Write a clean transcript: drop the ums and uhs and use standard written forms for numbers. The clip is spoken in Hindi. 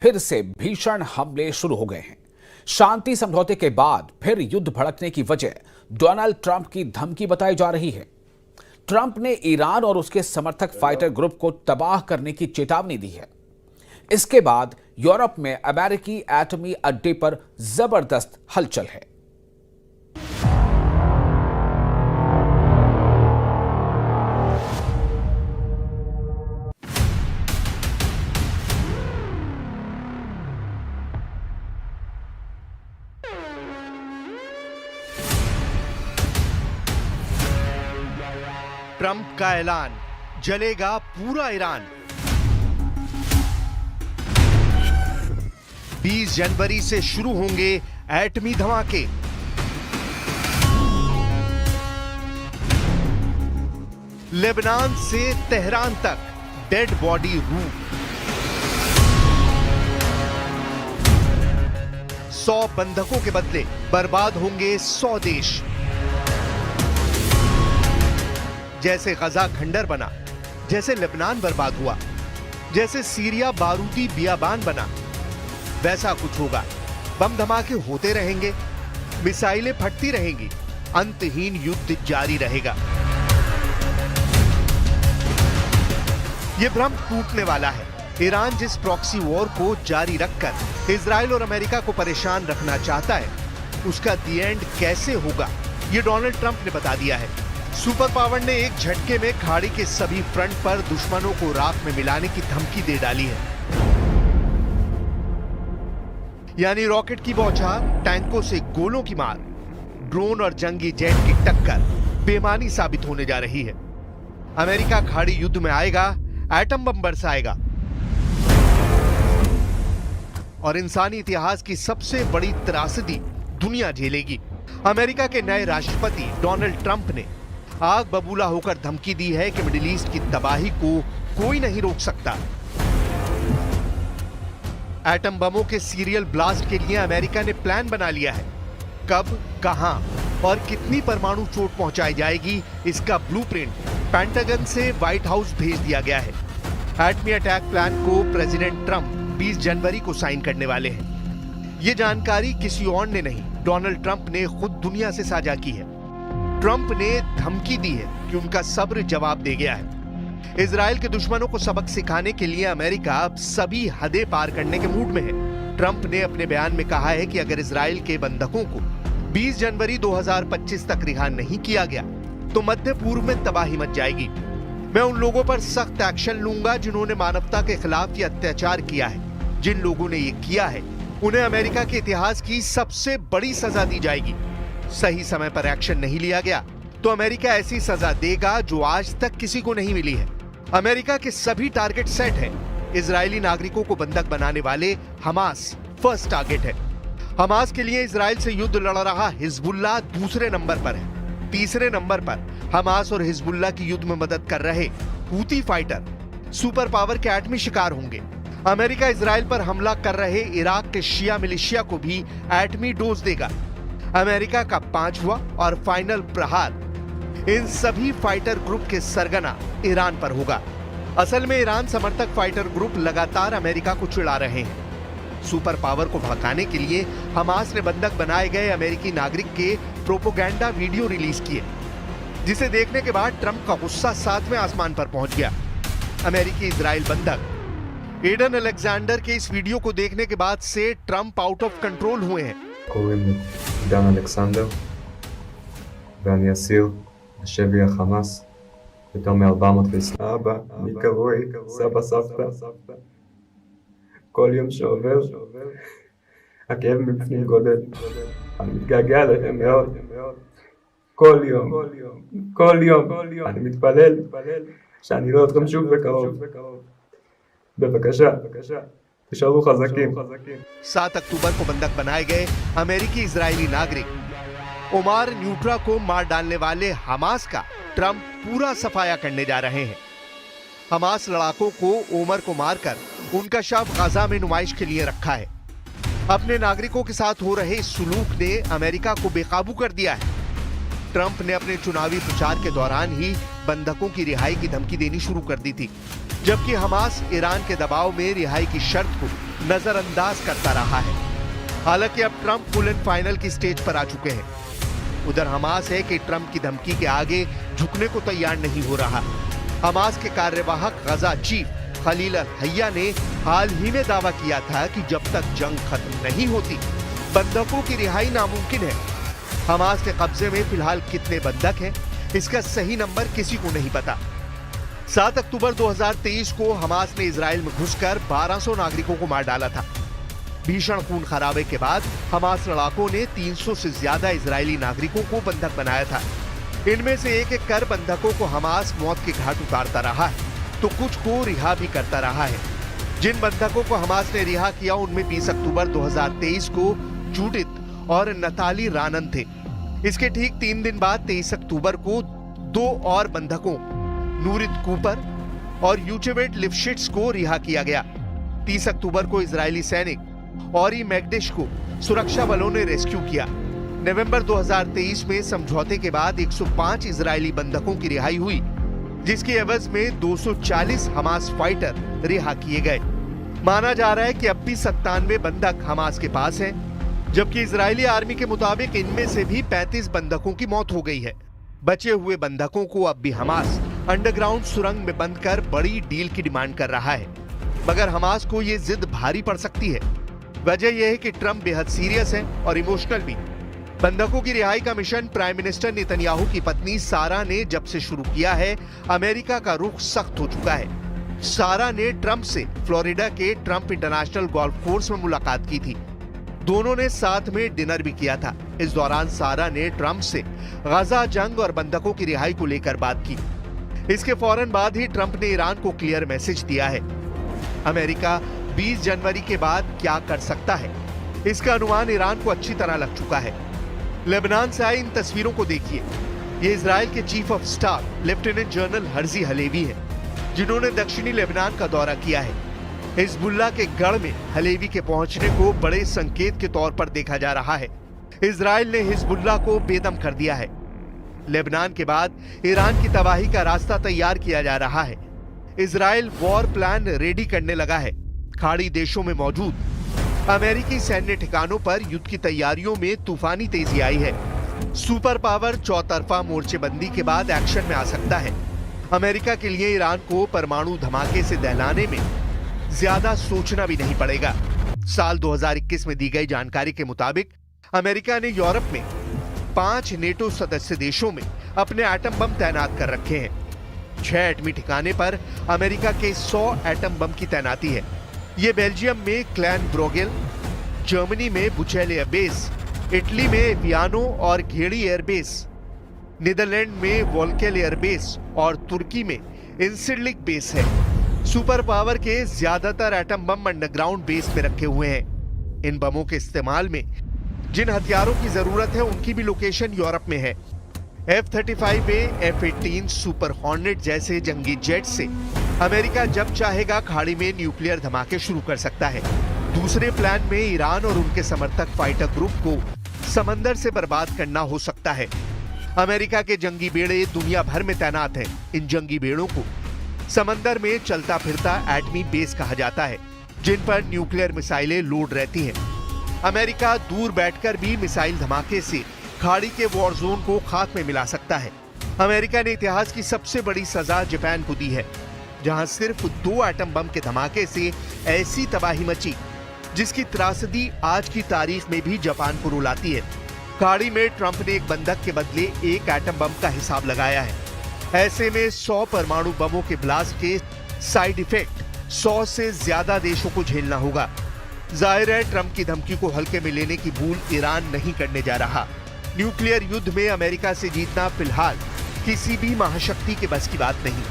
फिर से भीषण हमले शुरू हो गए हैं। शांति समझौते के बाद फिर युद्ध भड़कने की वजह डोनाल्ड ट्रंप की धमकी बताई जा रही है। ट्रंप ने ईरान और उसके समर्थक फाइटर ग्रुप को तबाह करने की चेतावनी दी है। इसके बाद यूरोप में अमेरिकी एटमी अड्डे पर जबरदस्त हलचल है। ट्रंप का ऐलान, जलेगा पूरा ईरान। 20 जनवरी से शुरू होंगे एटमी धमाके। लेबनान से तेहरान तक डेड बॉडी रूट। 100 बंधकों के बदले बर्बाद होंगे 100 देश। जैसे गजा खंडर बना, जैसे लेबनान बर्बाद हुआ, जैसे सीरिया बारूदी बियाबान बना, वैसा कुछ होगा। बम धमाके होते रहेंगे, मिसाइलें फटती रहेंगी, अंतहीन युद्ध जारी रहेगा। यह भ्रम टूटने वाला है। ईरान जिस प्रॉक्सी वॉर को जारी रखकर इजराइल और अमेरिका को परेशान रखना चाहता है, उसका दी एंड कैसे होगा, यह डोनाल्ड ट्रंप ने बता दिया है। सुपर पावर ने एक झटके में खाड़ी के सभी फ्रंट पर दुश्मनों को राख में मिलाने की धमकी दे डाली है। यानी रॉकेट की बौछार, टैंकों से गोलों की मार, ड्रोन और जंगी जेट की टक्कर बेमानी साबित होने जा रही है। अमेरिका खाड़ी युद्ध में आएगा, एटम बम बरसाएगा और इंसानी इतिहास की सबसे बड़ी त्रासदी दुनिया झेलेगी। अमेरिका के नए राष्ट्रपति डोनाल्ड ट्रंप ने आग बबूला होकर धमकी दी है कि मिडिल ईस्ट की तबाही को कोई नहीं रोक सकता। एटम बमों के सीरियल ब्लास्ट के लिए अमेरिका ने प्लान बना लिया है। कब, कहां और कितनी परमाणु चोट पहुंचाई जाएगी, इसका ब्लूप्रिंट पेंटागन से व्हाइट हाउस भेज दिया गया है। एटमी अटैक प्लान को प्रेसिडेंट ट्रंप 20 जनवरी को साइन करने वाले हैं। यह जानकारी किसी और ने नहीं, डोनाल्ड ट्रंप ने खुद दुनिया से साझा की है। ट्रंप ने धमकी दी है कि उनका सब्र जवाब दे गया है। इजराइल के दुश्मनों को सबक सिखाने के लिए अमेरिका अब सभी हदें पार करने के मूड में है। ट्रंप ने अपने बयान में कहा है कि अगर इजराइल के बंधकों को 20 जनवरी 2025 तक रिहा नहीं किया गया तो मध्य पूर्व में तबाही मच जाएगी। मैं उन लोगों पर सख्त एक्शन लूंगा जिन्होंने मानवता के खिलाफ ये अत्याचार किया है। जिन लोगों ने ये किया है उन्हें अमेरिका के इतिहास की सबसे बड़ी सजा दी जाएगी। सही समय पर एक्शन नहीं लिया गया तो अमेरिका ऐसी सजा देगा जो आज तक किसी को नहीं मिली है। अमेरिका के सभी टारगेट सेट हैं। इजरायली नागरिकों को बंधक बनाने वाले हमास फर्स्ट टारगेट है। हमास के लिए इजराइल से युद्ध लड़ रहा हिजबुल्लाह दूसरे नंबर पर है। तीसरे नंबर पर हमास और हिजबुल्लाह की युद्ध में मदद कर रहे हूती फाइटर सुपर पावर के एटमी शिकार होंगे। अमेरिका इजराइल पर हमला कर रहे इराक के शिया मिलिशिया को भी एटमी डोज देगा। अमेरिका का पांचवा और फाइनल प्रहार इन सभी फाइटर ग्रुप के सरगना ईरान पर होगा। असल में ईरान समर्थक फाइटर ग्रुप लगातार अमेरिका को चिढ़ा रहे हैं। सुपर पावर को भड़काने के लिए हमास ने बंधक बनाए गए अमेरिकी नागरिक के प्रोपोगेंडा वीडियो रिलीज किए, जिसे देखने के बाद ट्रंप का गुस्सा 7वें आसमान पर पहुंच गया। अमेरिकी इजराइल बंधक एडन अलेक्जेंडर के इस वीडियो को देखने के बाद से ट्रंप आउट ऑफ कंट्रोल हुए हैं। קוראים לי דן אלכסנדר ואני אסיר בשבי החמאס יותר מ-400. אבא, אני קרוי, סבא סבתא. כל יום שעובר הכאב מבפנים גודל. אני מתגעגע אליכם מאוד. כל יום אני מתפלל שאני לא אתכם שוב בקרוב. בבקשה, तशारू खज़कीम। 7 अक्टूबर को बंधक बनाए गए अमेरिकी इजरायली नागरिक ओमार न्यूट्रा को मार डालने वाले हमास का ट्रंप पूरा सफाया करने जा रहे हैं। हमास लड़ाकों को ओमर को मारकर उनका शव गाजा में नुमाइश के लिए रखा है। अपने नागरिकों के साथ हो रहे इस सुलूक ने अमेरिका को बेकाबू कर दिया है। ट्रंप ने अपने चुनावी प्रचार के दौरान ही बंधकों की रिहाई की धमकी देनी शुरू कर दी थी, जबकि हमास ईरान के दबाव में रिहाई की शर्त को नजरअंदाज करता रहा है। हालांकि अब ट्रंप फुल एंड फाइनल की स्टेज पर आ चुके हैं। उधर हमास है कि ट्रंप की धमकी के आगे झुकने को तैयार नहीं हो रहा। हमास के कार्यवाहक गजा चीफ खलील अल-हैया ने हाल ही में दावा किया था कि जब तक जंग खत्म नहीं होती बंधकों की रिहाई नामुमकिन है। हमास के कब्जे में फिलहाल कितने बंधक हैं, इसका सही नंबर किसी को नहीं पता। 7 अक्टूबर 2023 को हमास ने इजराइल में घुसकर 1200 नागरिकों को मार डाला था। भीषण खून खराबे के बाद हमास लड़ाकों ने 300 से ज्यादा इजरायली नागरिकों को बंधक बनाया था। इनमें से एक एक कर बंधकों को हमास मौत के घाट उतारता रहा है तो कुछ को रिहा भी करता रहा है। जिन बंधकों को हमास ने रिहा किया उनमें 20 अक्टूबर 2023 को जूडिथ और नताली रानन थे। इसके ठीक 3 दिन बाद 23 अक्टूबर को 2 और बंधकों नूरित कूपर और यूचेवेट लिफ्शिट्स को रिहा किया गया। 30 अक्टूबर को इजरायली सैनिक ऑरी मैगडिश को सुरक्षा बलों ने रेस्क्यू किया। नवंबर 2023 में समझौते के बाद 105 इजरायली बंधकों की रिहाई हुई, जिसकी एवज में 240 हमास फाइटर रिहा किए गए। माना जा रहा है कि अब भी 97 बंधक हमास के पास हैं, जबकि इजरायली आर्मी के मुताबिक इनमें से भी 35 बंधकों की मौत हो गई है। बचे हुए बंधकों को अब भी हमास अंडरग्राउंड सुरंग में बंद कर बड़ी डील की डिमांड कर रहा है, मगर हमास को यह जिद भारी पड़ सकती है। वजह यह है कि ट्रंप बेहद सीरियस है और इमोशनल भी। बंधकों की रिहाई का मिशन प्राइम मिनिस्टर नेतन्याहू की पत्नी सारा ने जब से शुरू किया है, अमेरिका का रुख सख्त हो चुका है। सारा ने ट्रंप से फ्लोरिडा के ट्रंप इंटरनेशनल गोल्फ कोर्स में मुलाकात की थी। दोनों ने साथ में डिनर भी किया था। इस दौरान सारा ने ट्रंप से गजा जंग और बंधकों की रिहाई को लेकर बात की। इसके फौरन बाद ही ट्रंप ने ईरान को क्लियर मैसेज दिया है। अमेरिका 20 जनवरी के बाद क्या कर सकता है, इसका अनुमान ईरान को अच्छी तरह लग चुका है। लेबनान से आई इन तस्वीरों को देखिए। ये इजराइल के chief of staff lieutenant general Herzi Halevi हैं, जिन्होंने दक्षिणी लेबनान का दौरा किया है। हिजबुल्लाह के गढ़ में हलेवी के पहुंचने को बड़े संकेत के तौर पर देखा जा रहा है। इजराइल ने हिजबुल्लाह को बेदम कर दिया है। लेबनान के बाद ईरान की तबाही का रास्ता तैयार किया जा रहा है। इजराइल वॉर प्लान रेडी करने लगा है। खाड़ी देशों में मौजूद अमेरिकी सैन्य ठिकानों पर युद्ध की तैयारियों में तूफानी तेजी आई है। सुपर पावर चौतरफा मोर्चेबंदी के बाद एक्शन में आ सकता है। अमेरिका के लिए ईरान को परमाणु धमाके से दहलाने में ज्यादा सोचना भी नहीं पड़ेगा। साल 2021 में दी गई जानकारी के मुताबिक अमेरिका ने यूरोप में 5 नेटो सदस्य देशों में अपने एटम बम तैनात कर रखे हैं। 6 एटमी ठिकाने पर अमेरिका के 100 एटम बम की तैनाती है। ये बेल्जियम में क्लैन ब्रोगेल, जर्मनी में बुचेल एयरबेस, इटली में वियानो और घेड़ी एयरबेस, नीदरलैंड में वोल्केल एयरबेस और तुर्की में इंसिडलिक बेस है। सुपर पावर के ज्यादातर एटम बम अंडरग्राउंड बेस में रखे हुए हैं। इन बमों के इस्तेमाल में जिन हथियारों की जरूरत है उनकी भी लोकेशन यूरोप में है। F-35A, F-18 सुपर हॉर्नेट जैसे जंगी जेट से अमेरिका जब चाहेगा खाड़ी में न्यूक्लियर धमाके शुरू कर सकता है। दूसरे प्लान में ईरान और उनके समर्थक फाइटर ग्रुप को समंदर से बर्बाद करना हो सकता है। अमेरिका के जंगी बेड़े दुनिया भर में तैनात हैं। इन जंगी बेड़ों को समंदर में चलता फिरता एटमी बेस कहा जाता है, जिन पर न्यूक्लियर मिसाइलें लोड रहती हैं। अमेरिका दूर बैठकर भी मिसाइल धमाके से खाड़ी के वॉर जोन को खाक में मिला सकता है। अमेरिका ने इतिहास की सबसे बड़ी सजा जापान को दी है, जहां सिर्फ 2 एटम बम के धमाके से ऐसी तबाही मची जिसकी त्रासदी आज की तारीख में भी जापान को रुलाती है। खाड़ी में ट्रंप ने एक बंधक के बदले 1 एटम बम का हिसाब लगाया है। ऐसे में 100 परमाणु बमों के ब्लास्ट के साइड इफेक्ट 100 से ज्यादा देशों को झेलना होगा। जाहिर है ट्रंप की धमकी को हल्के में लेने की भूल ईरान नहीं करने जा रहा। न्यूक्लियर युद्ध में अमेरिका से जीतना फिलहाल किसी भी महाशक्ति के बस की बात नहीं।